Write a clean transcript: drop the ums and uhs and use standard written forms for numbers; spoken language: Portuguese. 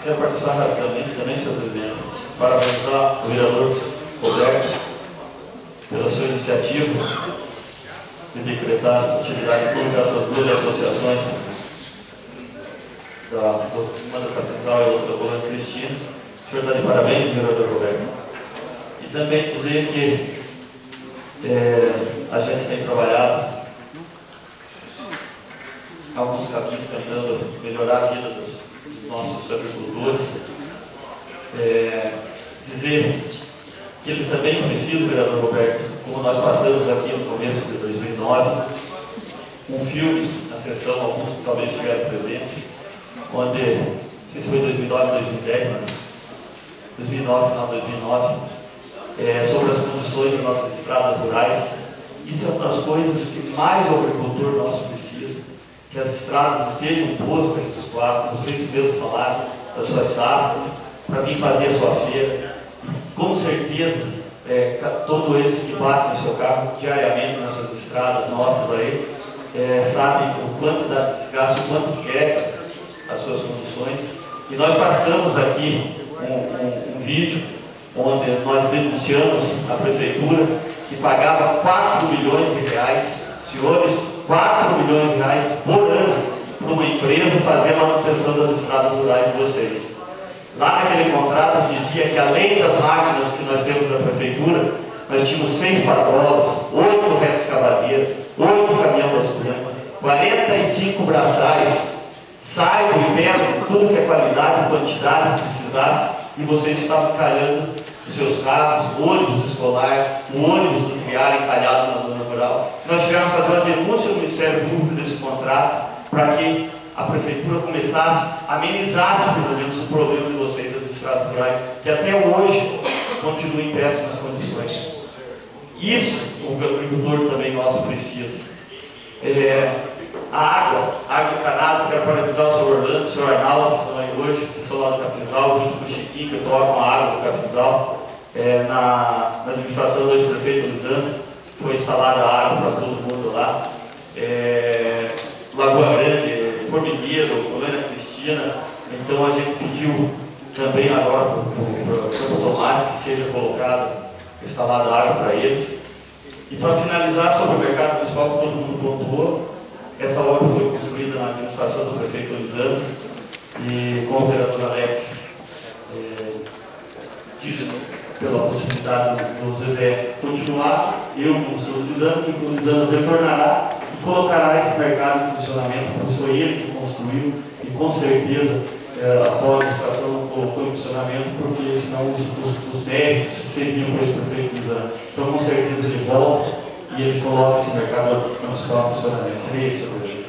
Quero participar rapidamente também, senhor presidente, parabenizar o vereador Roberto pela sua iniciativa de decretar a utilidade pública dessas duas associações, uma da Capinzal e a outra da Colônia Cristina. O senhor está de parabéns, vereador Roberto. E também dizer que a gente tem trabalhado alguns caminhos tentando melhorar a vida dos nossos agricultores. Dizer que eles também precisam, vereador Roberto, como nós passamos aqui no começo de 2009, um filme na sessão, alguns talvez estiveram presentes, onde, não sei se foi 2009 ou 2010, mas 2009, final de 2009, sobre as condições das nossas estradas rurais. Isso é uma das coisas que mais o agricultor nosso precisa, que as estradas estejam boas para esses quadros, vocês mesmos falaram das suas safras, para vir fazer a sua feira. E, com certeza, todos eles que batem o seu carro diariamente nessas estradas nossas aí, sabem o quanto dá desgaste, o quanto quebra as suas condições. E nós passamos aqui um vídeo onde nós denunciamos a prefeitura que pagava 4 milhões de reais, senhores, 4 milhões de reais por ano para uma empresa fazer a manutenção das estradas rurais de vocês. Lá naquele contrato dizia que além das máquinas que nós temos na prefeitura, nós tínhamos 6 patrolas, 8 retroescavadeiras, 8 caminhão basculante, 45 braçais, saibam e pegam tudo que é qualidade e quantidade que precisasse, e vocês estavam encalhando os seus carros, o ônibus escolar, o ônibus do triar encalhado na zona rural. Nós tivemos que fazer uma denúncia no Ministério Público desse contrato para que a prefeitura começasse a amenizar pelo menos o problema de vocês das estradas rurais, que até hoje continuam em péssimas condições. Isso o agricultor também nosso precisa. A água encanada, quero parabenizar o senhor Orlando, o senhor Arnaldo, que estão aí hoje, que são lá do Capinzal, junto com o Chiquinho, que tocam a água do Capinzal. Na administração do ex-prefeito Lisandro, foi instalada a água para todo mundo lá. Lagoa Grande, Formigueiro, Colônia Cristina. Então a gente pediu também agora para o Campo Tomás que seja instalada água para eles. E para finalizar sobre o mercado municipal, que todo mundo pontuou, essa obra foi construída na administração do prefeito Lisandro, e com o vereador Alex disse pela possibilidade do Zezé continuar, eu com o senhor Lisandro, que o Lisandro retornará e colocará esse mercado em funcionamento, pois foi ele que construiu, e com certeza a atual administração não colocou em funcionamento, porque senão os débitos seriam para esse prefeito Lisandro. Então, com certeza ele volta e ele coloca esse mercado municipal em funcionamento. Seria isso, senhor presidente.